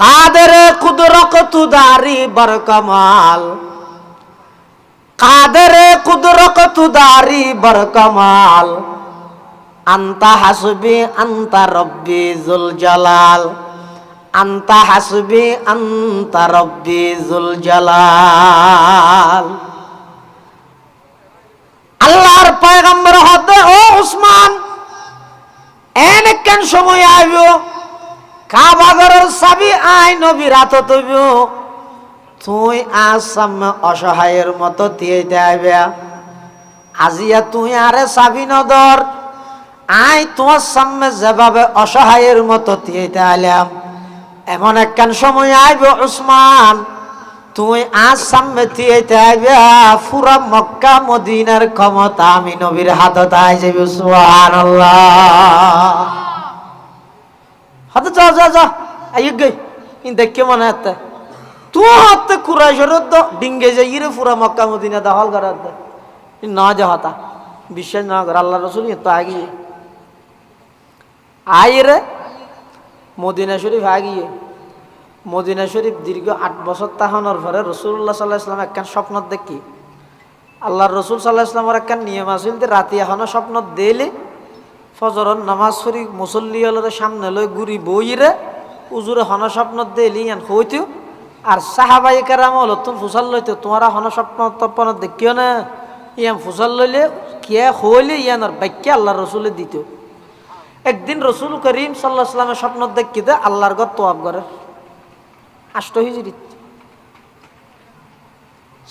কাদের কুদরত দারি বরকমাল, কাদের কুদরত দারি বরকমাল, আন্তা হাসবি আন্তা রব্বি জুল জালাল, আন্তা হাসবি আন্তা রব্বি জুল জালাল। আল্লাহর পয়গম্বর হতে ও উসমান এন কেন সময় আইব কাবা ঘরের চাবি আই নবী রাত তৈব তুই আজ সামনে অসহায়ের মতো দিয়েতে আইবে আজিয়া তুই আরে চাবি নদর আই তোমার সামনে যেভাবে অসহায়ের মতো দিয়েতে আইলাম এমন একখান সময় আইব উসমান তুই আজ সামনে দিয়েতে আইবে পুরা মক্কা মদিনার ক্ষমতা আমি নবীর হাতত আই যাবি। সুবহানাল্লাহ। হাতে যা যা যা আই গই ইন দেখে মনে হতে তুই হাতে কুরাইশের ডিঙ্গে যাই রে পুরা মক্কা মদিনা দখল করার দে না যা হতা বিশ্বাস না কর আল্লাহ রসুল তো আগিয়ে আই রে মদিনা শরীফ আগিয়ে মদিনা শরীফ দীর্ঘ 8 বছর তাহানোর পরে রসুল্লাহ সাল্লাহ ইসলাম একখান স্বপ্ন দেখি আল্লাহর রসুল সাল্লাহ ইসলামের একখান নিয়ম আসিল যে রাতে এখনো স্বপ্ন দিলে ফজরের নামাজ পড়ি মুসল্লি হলের সামনে লই গুড়ি বইরে উজুরে হন স্বপ্ন দিলি ইয়ান হইতো আর সাহাবাই কেরাম হলো তুমি ফুসাল লইতো তোমারা হন স্বপ্ন তপন দেখিও না ইয়ান ফুসাল লইলে কে হইলে ইয়ানোর বাক্যে আল্লাহর রসুলে দিত। একদিন রসুল করিম সাল্লাহ ইসলামের স্বপ্ন দেখি দে আল্লাহর ঘর তোয়াব করে 8 হিজরিত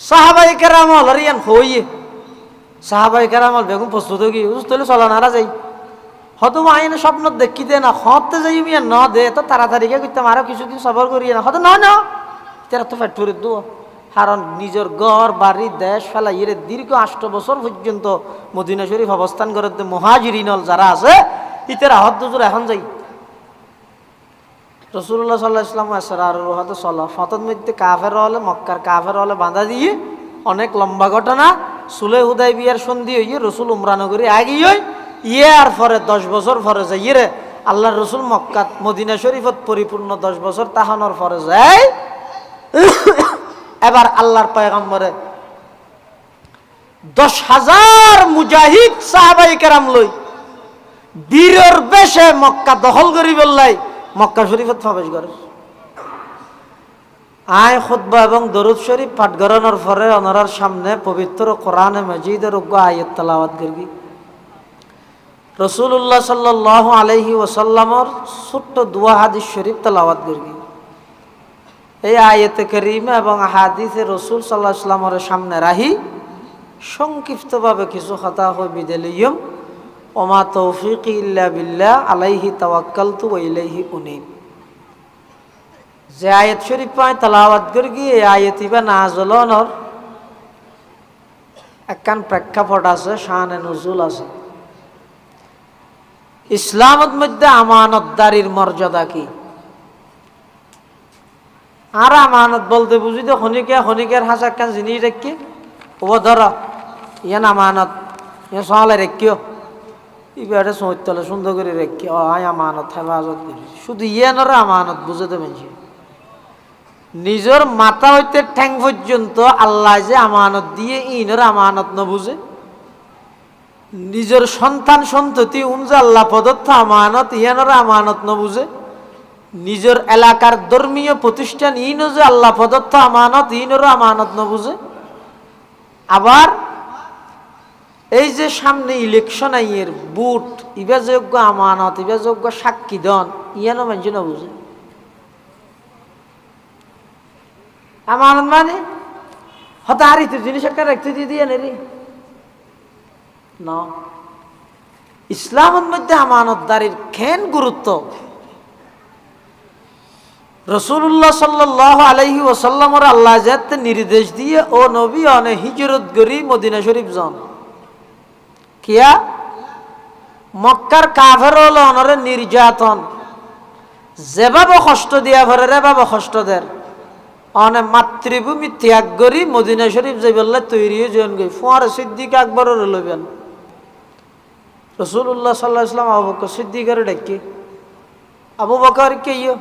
সাহাবাই কেরাম হল ইয়ান হইয়ে সাহাবাই কেরাম হল বেগুন প্রস্তুত গিয়ে উজতলে চলা নারা যাই হয়তো আইনে স্বপ্ন দেখি দে না হতে যাই ন দে তো তাড়াতাড়ি করতাম আরো কিছুদিন সবর করিয়ে না হয়তো না না তেরা তো ফ্যাক্টরি দু কারণ নিজের ঘর বাড়ি দেশ ফেলা ইয়ে দীর্ঘ 8 বছর পর্যন্ত মদিনা শরীফ অবস্থান করে মুহাজিরিনল যারা আছে ইতেরা হত দুজোর এখন যাই রসুল্লাহ সাল্লাহ ইসলাম আর হয়তো চলা ফতর মধ্যে কাফের হলে মক্কার কাফের হলে বাঁধা দিয়ে অনেক লম্বা ঘটনা সুলে হুদাই বিয়ার সন্ধি হইয়ে রসুল উমরা নগরী আগিয়ে ইয়ার পরে 10 বছর পরে যাই রে আল্লাহ রসুল মক্কাত মদিনা শরীফত পরিপূর্ণ 10 বছর তাহানোর পরে যায় এবার আল্লাহর পয়গম্বরে 10,000 মুজাহিদ সাহাবাই কেরাম লই বীরের বেশে মক্কা দখল করি বললাই মক্কা শরীফত প্রবেশ করে আয় খুতবা এবং দরুদ শরীফ পাঠ করানোর পরে ওনার সামনে পবিত্র কোরআনে মাজিদের উগ্র আয়াত তেলাওয়াত করি রসুল্লাহ সাল্লাল্লাহু আলাইহি ওয়াসাল্লামর ছোট্ট দুয়া হাদিস শরীফ তেলাওয়াত করি এই আয়াতে কারিমা এবং হাদিসে রসুল সাল্লাল্লাহু আলাইহি ওয়াসাল্লামের সামনে রাহি সংক্ষিপ্তভাবে কিছু কথা হই বিদেলিয়ম ওমা তৌফিক ইল্লা বিল্লাহ আলাইহি তাওয়াক্কালতু ওয়া ইলাইহি উনীব। যে আয়াত শরীফ পায় তেলাওয়াত করি এই আয়াত ইবা নাযলনর একখান প্রেক্ষাপট আছে শানে নুজুল আছে। ইসলামত মধ্যে আমানতদারির মর্যাদা কি আর আমানত বলতে বুঝি তো খনিকের হাসা একখান জিনিস রেখি ও ধর ইয়ান আমানত ইয়া সহালে রেখিও ইবারে সৈতলে সুন্দর করে রেখি আয় আমানত হেফাজত করি শুধু ইয়ানোর আমানত বুঝে দেবেন নিজের মাথা হইতে ঠ্যাং পর্যন্ত আল্লাহ যে আমানত দিয়ে ইনোর আমানত ন বুঝে নিজের সন্তান সন্ততি উনজা আল্লাহ প্রদত্ত আমানত ইয়ানোর আমানত ন বুঝে নিজের এলাকার ধর্মীয় প্রতিষ্ঠান ইনো যে আল্লাহ প্রদত্ত আমানত ইনোর আমানত ন বুঝে আবার এই যে সামনে ইলেকশন আইয়ের বুট ইবা যোগ্য আমানত ইবা যোগ্য সাক্ষী দন ইয়ানো মানুষ না বুঝে আমানত মানে হতে হারিত জিনিস একটা রাখতে দিয়ে নেরি না ইসলামের মধ্যে আমানতদারির খেন গুরুত্ব রসুল্লাহ সাল্লাল্লাহু আলাইহি ওয়াসাল্লামের আল্লাহ যাতে নির্দেশ দিয়ে ও নবী অনে হিজরত করি মদিনা শরীফ যান কিয়া মক্কার কাফের হল অনরে নির্যাতন যেভাবে কষ্ট দিয়া ভরে রেভাবে কষ্ট দেয় অনে মাতৃভূমি ত্যাগ করি মদিনা শরীফ যাই বললে তৈরি জন গই ফুয়ার সিদ্দিক আকবরের লইবেন রসুল্লাহ সাল্লাহ ইসলাম আবু বকর সিদ্দিকের ডেকে আবু বকর কে ইয়ে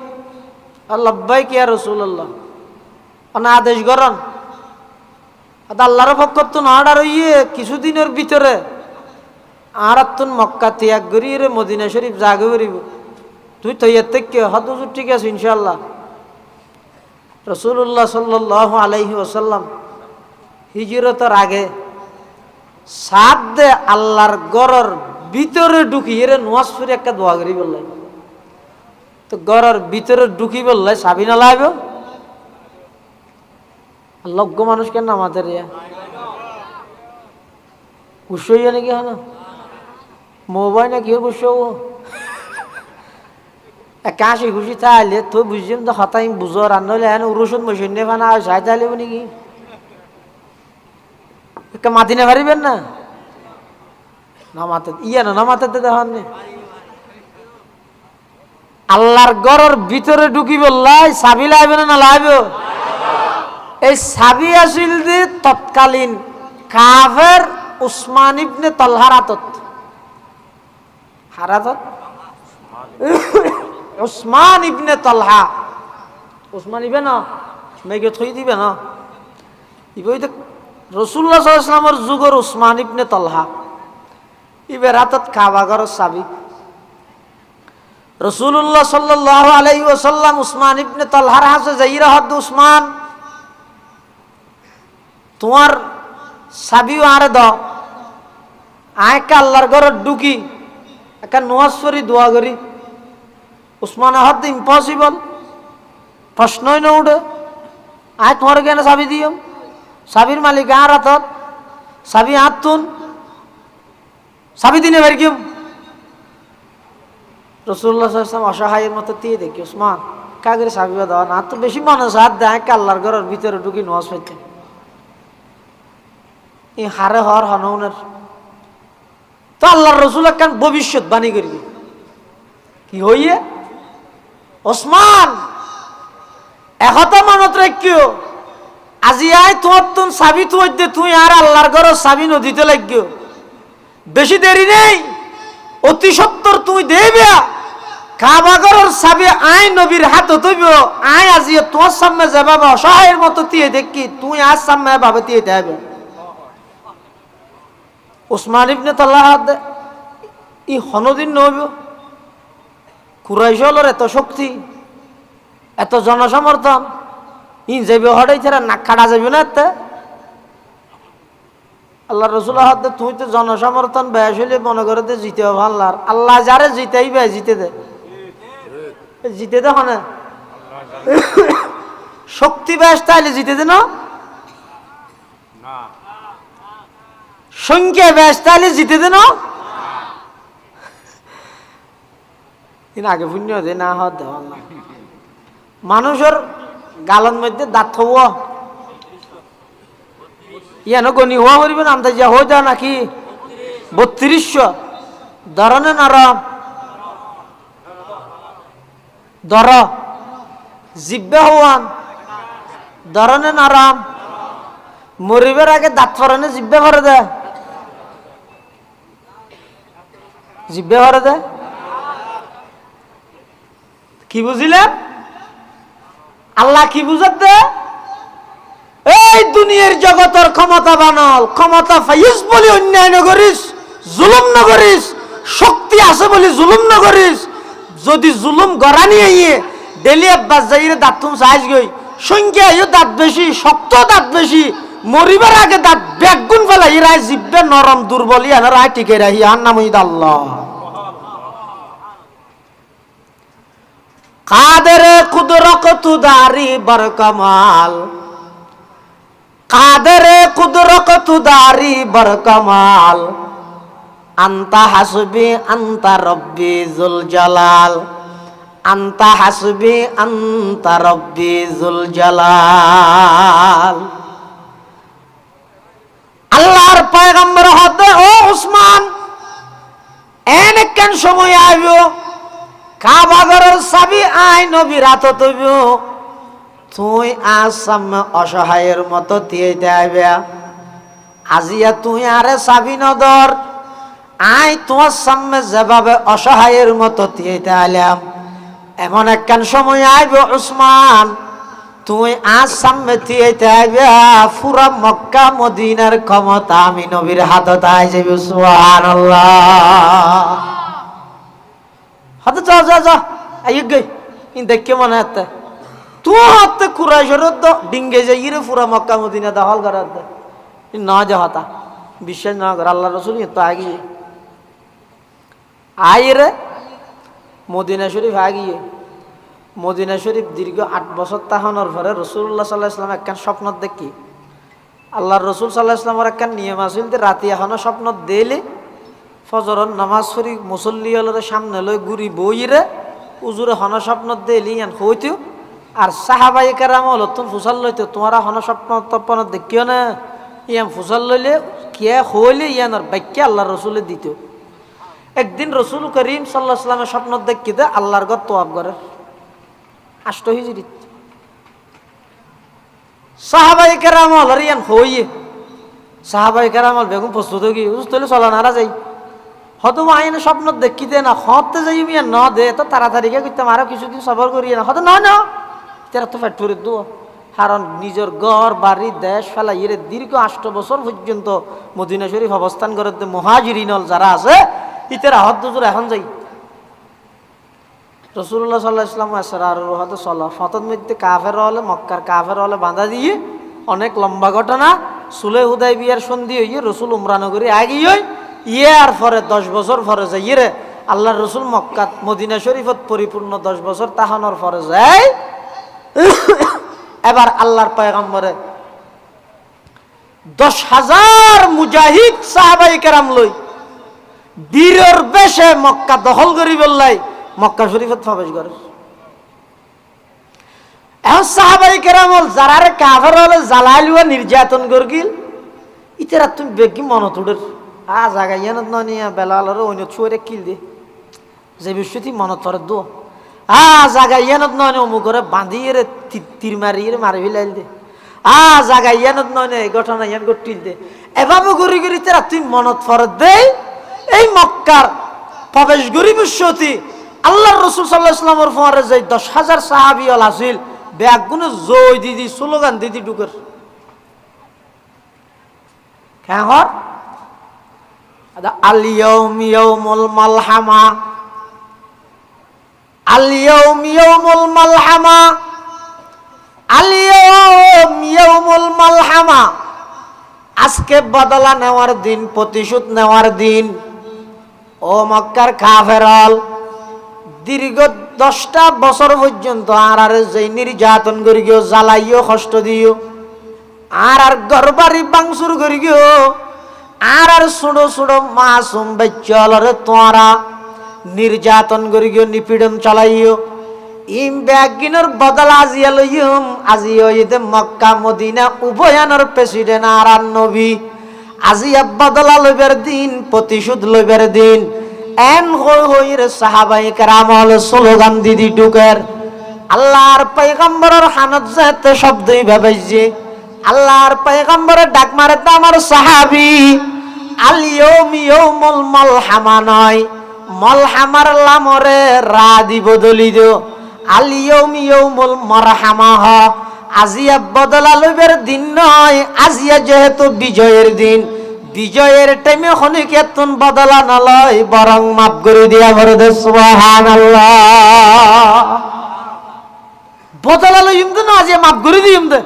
লব্বাইক ইয়া রাসূলুল্লাহ অনা আদেশ করন আল্লাহর পক্ষ তো অর্ডার হইয়ে কিছুদিনের ভিতরে আর তুন মক্কা ত্যাগ করিয়ে মদিনা শরীফ জাগে করিব তুই তৈয়ার থেকে হদ হুজুর ঠিক আছে ইনশাআল্লাহ। রাসূলুল্লাহ সাল্লাল্লাহু আলাইহি ওয়াসাল্লাম হিজরতের আগে সাদে আল্লাহর ঘরের ভিতরে ঢুকিয়ে নামাজ পড়ে একটা দোয়া করি বললাই, তো ঘরের ভিতরে ঢুকি বললাই সাবি না লাগবে লজ্ঞ মানুষ কেন আমাদের গুসো হইয়া নাকি হ্যাঁ মোবাইল না কি গুসো কাশি খুশি তাহলে তো বুঝলাম তো হতাই বুঝো রান্নলে হ্যাঁ রসুন মসুন ফানা সাই তাহলে নাকি একটা মাতি না পারিবেন না নামাতে ইয়া না নামাতে দেখান আল্লাহর ঘরের ভিতরে ঢুকি বললাই চাবি লাইবে না লাইবে? এই চাবি আছিল যে তৎকালীন কাফের উসমান ইবনে তালহার হারাতত উসমান ইবনে তালহা উসমান ইবে না মেঘে থই দিবে না ইবে তো রাসূলুল্লাহ সাল্লাল্লাহু আলাইহি ওয়াসাল্লামের যুগের উসমান ইবনে তালহা ইবে রাতত কাবা ঘরের চাবি। রাসূলুল্লাহ সাল্লাল্লাহু আলাইহি ওয়াসাল্লাম উসমান ইবনে তালহার হাতে যাইরা হদ উসমান তোমার চাবিও আরে দাও আয় কা আল্লাহর ঘরে ঢুকি একটা নামাজ পড়ি দোয়া করি। উসমান হদ ইম্পসিবল প্রশ্নই না উঠে আয় তোমার কেন চাবি দিও চাবির মালিক আর হাতত চাবি হাত তুন চাবি দিনে বের কিম রাসূলুল্লাহ সাল্লাল্লাহু আলাইহি ওয়াসাল্লাম অসহায়ের মতো দিয়ে দেখি উসমান কাগরে চাবি দাও না তো বেশি মানুষ হাত দেয় আল্লাহর ঘরের ভিতরে ঢুকি নামাজ পড়তে এই হারে হর হনউনের তো আল্লাহর রাসূল একখান ভবিষ্যৎবাণী করবি কি হইয়ে ওসমান একথা মনত রাখিও আজি আয় তোমার তুন চাবি তুই দে তুই আর আল্লাহর ঘরের চাবি নদীতে লাগিও বেশি দেরি নেই অতি সত্তর তুই দেবে কাবা ঘরের চাবি আয় নবীর হাত হইব আয় আজি তোমার সামনে যেভাবে অসহায়ের মতো দিয়ে দেখি তুই আজ সামনে ভাবে দিয়ে দেবে। উসমান ইবনে তালহা ই হনদিন নইব কুরাইশলের এত শক্তি এত জনসমর্থন ই যাইবে হঠাই ছাড়া নাক খাড়া যাবে না এতে আল্লাহ রসুল হাতে তুই তো জনসমর্থন বেশ হইলে মনে করে তো জিতে ভাল্লার আল্লাহ যারে জিতেই বে জিতে দে জিতে দে হনে শক্তি বেশ তাইলে জিতে দে না সংখ্যা বেশ তাইলে জিতে দে না আগে পুণ্য দে না হত দে মানুষের গালন মধ্যে দাঁত থব ইয়ানো গনি হওয়া করিবেন আমতা যা হয়ে যাও নাকি 3200 ধরনে নরম ধর জিব্বে হওয়ান ধরনে নরম মরিবের আগে দাঁত ফরনে জিব্বে ভরে দে জিব্বে ভরে দে কি বুঝিলেন আল্লাহ কি বুঝাত দে এই দুনিয়ার জগতের ক্ষমতা বানাল ক্ষমতা ফাইজ বলি অন্যায় নগরিস জুলুম নগরিস শক্তি আছে বলি জুলুম নগরিস যদি জুলুম গড়া নিয়ে ডেলি আব্বাস যাইরে দাঁতুন সাইজ গই সংখ্যা ইও দাঁত বেশি শক্ত দাঁত বেশি মরিবার আগে দাঁত বেগুন ফেলাই রায় জিব্বে নরম দুর্বল ইয়ান রায় টিকে রাহি আর নাম হইদ আল্লাহ কাদের কুদরত দারি বরকমাল কাদের কুদরত দারি বরকমাল আন্তা হাসবি আন্তা রব্বি জুল জালাল আন্তা হাসবি আন্তা রব্বি জুল জালাল। আল্লাহর পয়গম্বর হতে ও উসমান এনে কেন সময় আইব কাবা ঘরের চাবি আই নবীর হাত তৈব তুই আজ সামনে অসহায়ের মতো দিয়ে দেবে আজিয়া তুই আরে চাবি নদর আই তোমার সামনে যেভাবে অসহায়ের মতো দিয়ে দিলাম এমন একখান সময় আইবে ওসমান, তুই আজ সামনে থিয়েতে আইবে, পুরা মক্কা মদিনার ক্ষমতা আমি নবীর হাতত আই যাবে। সুবহানাল্লাহ। হাতে যা যা যা আই গই ইন দেখে মনে হতে তুই হাতে কুরাইশের ডিঙ্গে যাই রে পুরা মক্কা মদিনা দখল করার দে না যা হতা বিশ্বাস না করে আল্লাহ রসুল তো আগিয়ে আই রে মদিনা শরীফ আগিয়ে। মদিনা শরীফ দীর্ঘ 8 বছর তাহানোর পরে রসুল্লাহ সাল্লাহ ইসলাম একখান স্বপ্ন দেখি। আল্লাহর রসুল সাল্লাহ ইসলামের একখান নিয়ম আছিল যে রাতি এখনো স্বপ্ন দিলে ফজরের নামাজ পড়ি মুসল্লি হলের সামনে লই ঘুরি বইরে উজুরে হন স্বপ্ন দিলি ইয়ান হইতেও আর সাহাবাই কেরাম হলো তুমি ফুসাল লইতে তোমার হন স্বপ্ন তপন দেখিও না ইয়ান ফুসাল লইলে কে হইলে ইয়ানোর বাক্য আল্লাহ রসুলে দিত। একদিন রসুল করিম সাল্লাহ ইসলামের স্বপ্ন দেখি দে আল্লাহর ঘর তোয়াব করে 8 হিজরিত সাহাবাই কেরাম হল ইয়ান হইয়ে সাহাবাই কেরাম হল বেগুন প্রস্তুত কি বুঝতে চলা নারা যাই হয়তো আইনে স্বপ্ন দেখি দে না হতে যাই মিয়া ন দে তো তাড়াতাড়ি কে করতাম আরো কিছুদিন সবর করিয়ে না হয়তো না তেরা তো ফ্যাক্টরি দু কারণ নিজের ঘর বাড়ি দেশ ফেলা ইয়ে দীর্ঘ 8 বছর পর্যন্ত মদিনা শরীফ অবস্থান করে মুহাজিরিনল যারা আছে ইতেরা হদ দুজোর এখন যাই রসুল্লাহ সাল্লাহ ইসলাম আর হয়তো চলো ফতর মধ্যে কাফের হলে মক্কার কাফের হলে বাঁধা দিয়ে অনেক লম্বা ঘটনা সুলে হুদাই বিয়ার সন্ধি হইয়ে রসুল উমরানগরী আগিয়ে আর পরে 10 বছর পরে যাই রে আল্লাহ রসুল মক্কাত মদিনা শরীফত পরিপূর্ণ 10 বছর তাহানোর পরে যায়। এবার আল্লাহর পয়গম্বরে 10,000 মুজাহিদ সাহাবাই কেরাম লই বীরের বেশে মক্কা দখল করি বললাই মক্কা শরীফত প্রবেশ করে। এখন সাহাবাই কেরাম যারা কাফের হলে জ্বালাইলুয়া নির্যাতন করগিল ইতেরা তুমি বেগি মন তুড়ের জায়গা ইয়ানত নিয়া বেলালের অন্য ছুঁয়ে কিল দে যে বিশ্বতি মনত ধরে দো জায়গা ইয়ানত নয় অমুক করে বাঁধিয়ে রে তীর মারিয়ে মারি ফেলাইল দে জায়গা ইয়ানত নয় এই ঘটনা ইয়ান গটিল দে এভাবে ঘুরি ঘুরি তেরা তুই মনত ফরত দে এই মক্কার প্রবেশ করি বিশ্বতি আল্লাহ রসুল সাল্লাহ ইসলামের ফোয়ারে যাই 10,000 সাহাবি হল আসিল ব্যাগুনে জয় দিদি স্লোগান দিদি ঢুকের কেহর আল-ইয়াউম ইয়াউমুল মালহামা আল-ইয়াউম ইয়াউমুল মালহামা আল-ইয়াউম ইয়াউমুল মালহামা আজকে বদলা নেওয়ার দিন প্রতিশোধ নেওয়ার দিন। ও মক্কার কাফেরল দীর্ঘ 10টা বছর পর্যন্ত আর যে নির্যাতন করি গিয়েও জ্বালাইও কষ্ট দিও আর ঘরবাড়ি বাংসুর করি গিয়েও আর ছোট ছোট মাসুম বাচ্চালরে তোরা নির্যাতন করি গিয়েও নিপীড়ন চালাইও ইম ব্যাগিনের বদল আজিয়া লইম আজিও ঈদে মক্কা মদিনা উভয়ানোর প্রেসিডেন্ট আর নবী আজিয়া বদলা লইবার দিন প্রতিশোধ লইবার দিন এন হইর সাহাবাই কেরাম স্লোগান দিদি ঢুকের আল্লাহর পয়গম্বরের হানত যেতে শব্দই ভাবাইছে আল্লাহর পয়গম্বরের ডাক মারে তো আমার সাহাবী আল-ইয়াউম ইয়াউমুল মালহামা নয় মালহামার লামরে রা দি বদলি দিও আল-ইয়াউম ইয়াউমুল মারহামা হ আজিয়া বদলা লইবার দিন নয় আজিয়া যেহেতু বিজয়ের দিন বিজয়ের টাইমে খনিক এতন বদলা নলয় বরং মাফ করে দিয়া ভরে দে সুবহানাল্লাহ বদলা লইম তো না আজিয়া মাফ করে দিম দে।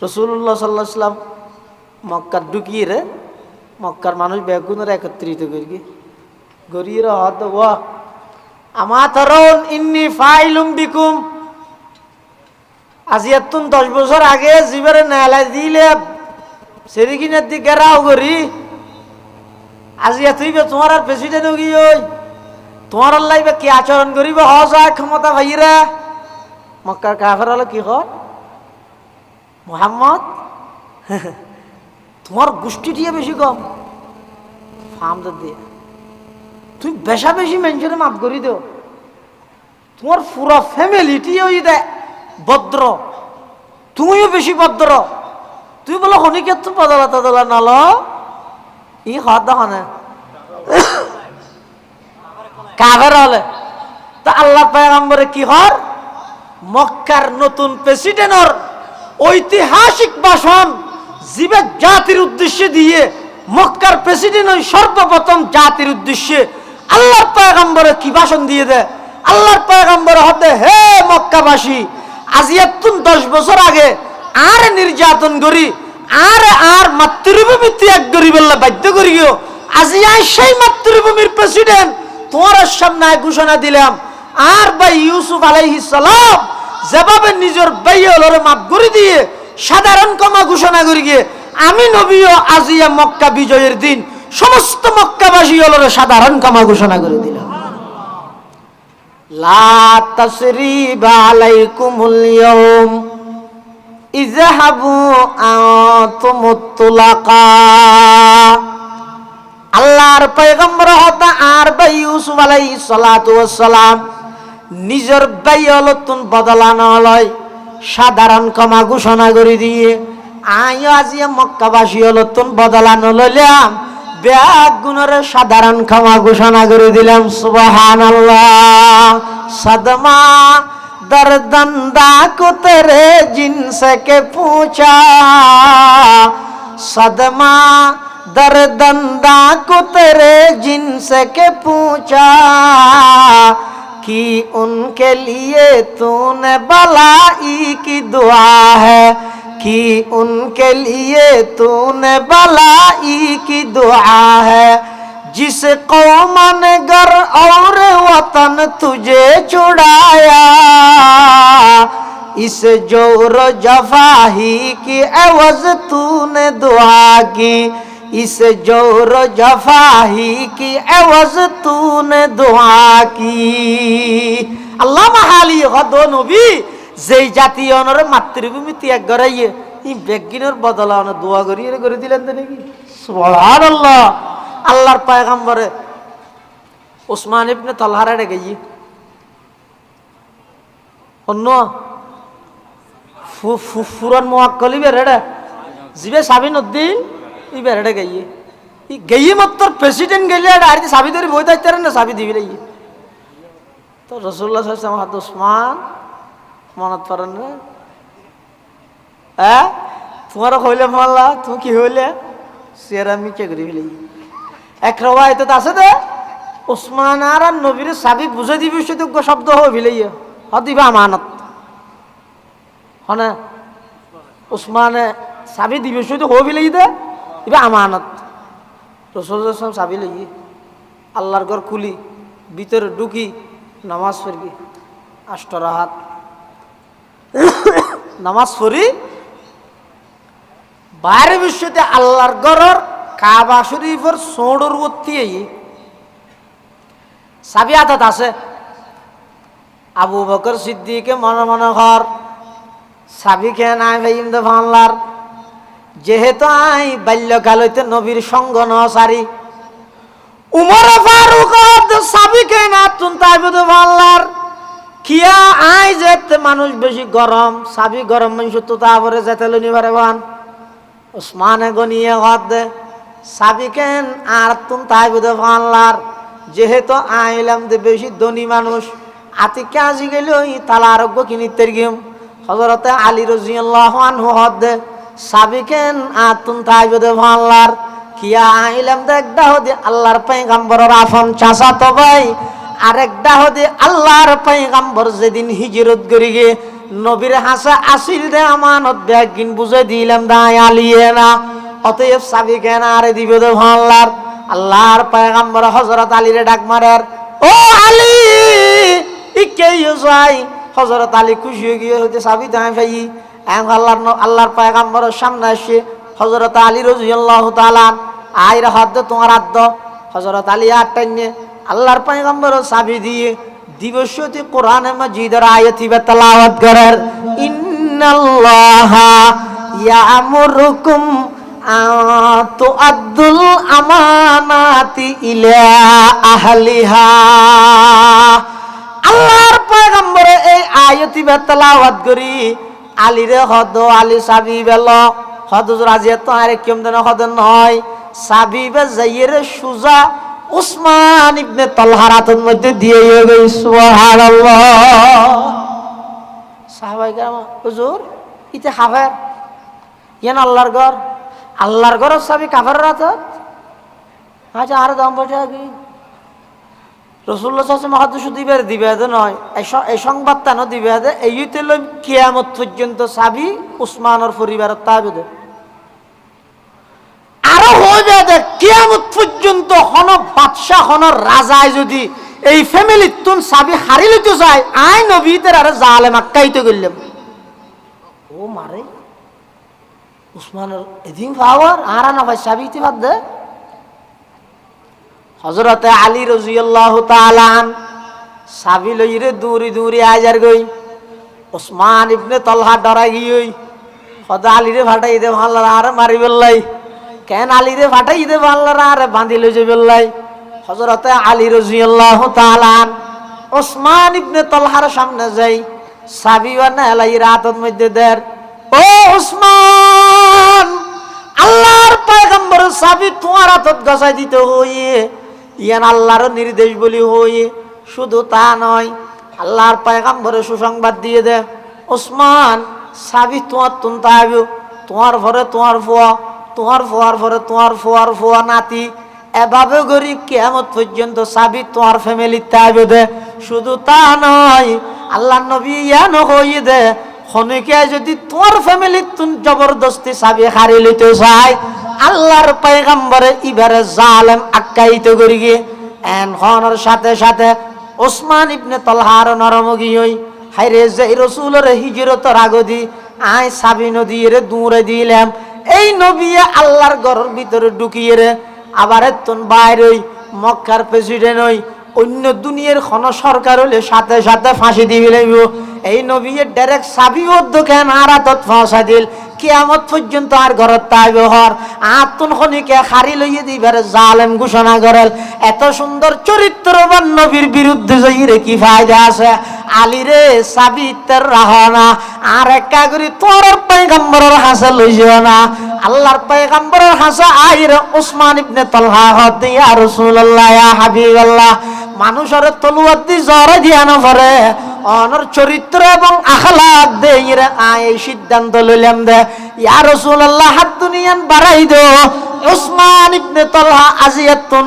রাসূলুল্লাহ সাল্লাল্লাহু আলাইহি ওয়াসাল্লাম মক্কা ঢুকিয়ে রে মক্কার মানুষ বেগুনের একত্রিত করি গরিয়ে হদ ওয়া আমা তারাউন ইন্নী ফাইলুম বিকুম আজিয়া তুন 10 বছর আগে জিবারে নালা দিলে সেদিকিনের দিকে রাও করি আজিয়া তুই তোমার আর প্রেসিডেন্ট হই ওই তোমার লাইবে কি আচরণ করিব হজায় ক্ষমতা ভাইরা মক্কার কাফের হলো কি হয় মুহাম্মদ তোমার গোষ্ঠীটিও বেশি কম ফার্ম দিয়ে তুই বেশা বেশি মেনশনে মাফ করি দেও তোমার পুরো ফ্যামিলিটিও দেয় ভদ্র তুমিও বেশি ভদ্র তুই বলো হনিকে তো বদলা তদলা নাল ই হাত দেখা না কাফের হলে। তা আল্লাহ পয়গম্বরে কি হর মক্কার নতুন প্রেসিডেন্টর ঐতিহাসিক ভাষণ জীবের জাতির উদ্দেশ্যে দিয়ে মক্কার প্রেসিডেন্ট ওই সর্বপ্রথম জাতির উদ্দেশ্যে আল্লাহর পয়গম্বরে কি ভাষণ দিয়ে দেয়। আল্লাহর পয়গম্বর হতে হে মক্কাবাসী, আজিয়াতুন 10 বছর আগে আর নির্যাতন করি আর মাতৃভূমি ত্যাগ করি বললে বাধ্য করি গিয়ে আজিয়াই সেই মাতৃভূমির প্রেসিডেন্ট তোমার সামনে ঘোষণা দিলাম। আর ভাই ইউসুফ আলাইহিস সালাম যেভাবে নিজের ভাইয়ের মাফ করে দিয়ে সাধারণ ক্ষমা ঘোষণা করি গিয়ে আমি নবীও আজিয়া মক্কা বিজয়ের দিন সমস্ত মক্কাবাসী হলোর সাধারণ ক্ষমা ঘোষণা করে দিলাম। লা তাসরিবা আলাইকুমুল ইয়াউম ইযহাবু আনতুমুত তুলাকা। আল্লাহর পয়গম্বর হতা আর ভাই ইউসুফ আলাইহিস সালাতু ওয়াস সালাম নিজের ভাই হলতুন বদলানো লয় সাধারণ ক্ষমা ঘোষণা করে দিয়ে আয় আজিয়া মক্কাবাসী হলতুন বদলানো লইলাম ব্যাগ গুণের সাধারণ ক্ষমা ঘোষণা করে দিলাম। সুবহানাল্লাহ। সদমা দরদন্দা কো তেরে জিনসে কে पूछा, सदमा दरदंदा को तेरे जिनसे के पूछा कि उनके लिए तूने भलाई की दुआ है, कि उनके लिए तूने भलाई की दुआ है। जिस कौम ने घर और वतन तुझे छुड़ाया, इस जोर जफाही की एवज तूने दुआ की, इस जोर जफाही की एवज तूने दुआ की। আল্লাহ মাহালি হদো নবী যেই জাতীয় অনর মাতৃভূমি ত্যাগ করাইয়ে এই বেগিনের বদলা অন দোয়া করিয়ে করে দিলেন তো নাকি। সুবহানাল্লাহ। আল্লাহর পয়গম্বরে ওসমান ইবনে তালহার রে গই অন্য ফুরান মুআক্কালি বেরেডা জিবে সাবিন উদ্দিন ই বেরেডা গই ই গই মাত্র প্রেসিডেন্ট গেলে আর সাবি ধরে বই দাইতার না সাবি দিবি লাই তো রাসূলুল্লাহ সাল্লাল্লাহু আলাইহি ওয়াসাল্লাম হাত ওসমান মনত পড়েন না হ্যাঁ তোমার কইলে মাল্লা তুমি কি হইলে সিরামি কে করি লাই। এক রওয়ায়েতে আছে দে ওসমান আর নবীর সাবি বুঝে দিবি শুধু শব্দ হয় ভিলাইয়া হদিবা আমানত হনা ওসমানে সাবি দিবি শুধু হয় ভিলাই দে ইবা আমানত। রাসূলুল্লাহ সাল্লাল্লাহু আলাইহি ওয়াসাল্লাম সাবি লই আল্লাহর ঘর খুলি ভিতরে ঢুকি নামাজ পড়ি 8 রাকাত নামাজ পড়ি বাইরে বিশ্বতে আল্লাহর ঘরের কাবা শরীফের সোড়র উত্তি সাবি আদাত আছে। আবু বকর সিদ্দিকে মনে মনে ঘর সাবি খেয়ে নাই ভাইম দে ভানলার যেহেতু আই বাল্যকাল হইতে নবীর সঙ্গ ন সারি উমর ফারুক সাবি খেয়ে না তুন তাইবে দে ভানলার কিয়া আই যেতে মানুষ বেশি গরম সাবি গরম মানুষ তো তারপরে যেতে লইনি পারে ভান ওসমানে গনিয়ে ঘর দে সাবিকেন আর তুন তাই বুঝে ভানলার যেহেতু আইলাম দে বেশি ধনী মানুষ আতি কাজি গেল তালা আরোগ্য কিনিতের গেম হযরতে আলী রাদিয়াল্লাহু আনহু হদ দে সাবিকেন আর তুন তাই বুঝে ভানলার কিয়া আইলাম দে একটা হদি আল্লাহর পয়গম্বরের আফন চাচা তো ভাই আরেকটা হদি আল্লাহর পয়গম্বর যেদিন হিজরত করি গে নবীর হাসা আসিল দে আমানত ব্যাগিন বুঝে দিলাম দাই আলিয়ে না অতএব সাবি কেন আরে দিবে তো ভাল্লার আল্লাহর পয়গম্বর হযরত আলীরে ডাক মারার ও আলী ইকে ইউসাই হযরত আলী খুশি হয়ে গিয়ে হতে সাবি দাই ভাই আল্লাহর পয়গম্বরের সামনে আসে হযরত আলী রাদিয়াল্লাহু তাআলা আইরা হাত তোমার হাত হযরত আলী আটটাইনে আল্লাহর পয়গম্বর সাবি দিয়ে দিবসতে কোরআনে মাজিদের আয়াত ইবা তেলাওয়াত করার ইন্নাল্লাহা ইয়ামুরুকুম তুআদ্দুল আমানাতি ইলা আহলিহা। আল্লাহর পয়গম্বরে এই আয়াত ইবা তেলাওয়াত করি আলীরে হদ আলী সাবি বেল হদ রাজিয়া তো আরে কেমন দেন হদ নয় সাবি বে যাইরে সুজা উসমান ইবনে তালহার হাতের মধ্যে দিয়ে গই। সুবহানাল্লাহ। সাহাবায়ে কেরাম, হুজুর ইতে কাফের, ইয়ান আল্লাহর ঘর, আল্লাহর ঘরের চাবি কাফেরের হাতত। আচ্ছা আর দাম বসে কি রাসূলুল্লাহ সাল্লাল্লাহু আলাইহি ওয়াসাল্লাম শুধু দিবে নয়, এই সংবাদ তানো দিবে এইতে লই কিয়ামত পর্যন্ত চাবি উসমানের পরিবারের তাবিদে। আরো হয়ে যায় কিয়ামত পর্যন্ত হন বাদশাহ হন রাজায় যদি এই ফ্যামিলির তুন চাবি হারি লইতে যায়, আই নবীদের আরে জালেম আক্কাইতে গেলাম। ও মারে উসমানের এদিন পাওয়ার আর না ভাই চাবি ইতি বাদ দে। হযরতে আলী রাদিয়াল্লাহু তাআলা আন চাবি লইরে দূরি দূরি আইজার গই। উসমান ইবনে তালহা ডরাই গই, খোদা আলীরে ফাটাই দে ভাল্লা আর মারি বেল্লাই, কেন আলীরে ফাটাই দে ভাল্লা আর বাঁধি লই যে বেল্লাই। হযরতে আলী রাদিয়াল্লাহু তাআলা আন উসমান ইবনে তালহার সামনে যাই, চাবি ওয়ানা এলাই রাতের মধ্যে দের। ও উসমান, আল্লাহর পয়গম্বরের চাবি তোমার হাতত গছাই দিতে হইয়ে, ইয়ান আল্লাহর নির্দেশ বলি হইয়ে। শুধু তা নয়, আল্লাহর পয়গম্বরের সুসংবাদ দিয়ে দে, উসমান চাবি তোমার তুনতে আইব, তোমার ঘরে তোমার ফুয়া, তোমার ফুয়ার ঘরে তোমার ফুয়ার ফুয়া নাতি, এভাবে করি কিয়ামত পর্যন্ত চাবি তোমার ফ্যামিলিতে আইব দে। শুধু তা নয়, আল্লাহ নবী ইয়ান হইয়ে দে, খনিকে যদি তোমার ফ্যামিলি তুন জবরদস্তি চাবি হারি লইতে চায়, আল্লাহর পয়গম্বরে ইবারে জালেম আক্কাইতে করি গিয়ে এন খনের সাথে সাথে উসমান ইবনে তালহার নরমগি হই, হাইরে যে রাসূলের হিজরতের আগদি আয় চাবি নদীর দূরে দিলাম, এই নবী আল্লাহর ঘরের ভিতরে ঢুকিয়ে রে আবার তুন বাইরে মক্কার প্রেসিডেন্ট হই, অন্য দুনিয়ার কোন সরকার হলে সাথে সাথে ফাঁসি দিবি লাগব। এই নবী ডাইরেক্ট চাবি অধ্যক্ষেন আর হাতত ফাঁসা দিল, কিয়ামত পর্যন্ত আর ঘরত তাই ব্যবহার আতুন খনিকে খারি লইয়ে দিবার জালেম ঘোষণা করেল। এত সুন্দর চরিত্রবান নবীর বিরুদ্ধে যাইরে কি ফায়দা আছে? আলীরে সাবিতের রাহনা আর একা করি তোর পয়গম্বরের হাসে লইও না। আল্লাহর পয়গম্বরের হাসে আইরে উসমান ইবনে তালহা হদ ইয়া রাসূলুল্লাহ ইয়া হাবিবাল্লাহ, মানুষের তলুয়ার দি জরে দিয়ানো করে অনর চরিত্র এবং আখলাক দেইরে আয় এই সিদ্ধান্ত লইলাম দে ইয়া রাসূলুল্লাহ হাত দুনিয়ান বাড়াই দো, উসমান ইবনে তালহা আজিয়াতুন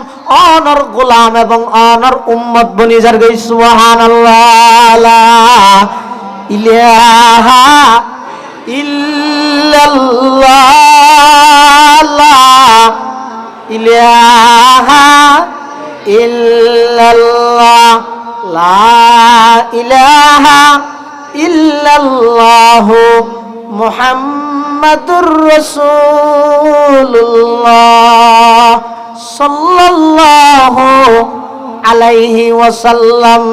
অনর গোলাম এবং অনর উম্মত বনি যার গই। সুবহানাল্লাহ, লা ইলাহা ইল্লাল্লাহ, লা ইলাহা ইল্লাল্লাহ, লা ইলাহা ইল্লাল্লাহ, মুহাম্মাদুর রাসূলুল্লাহ সাল্লাল্লাহু আলাইহি ওয়াসাল্লাম।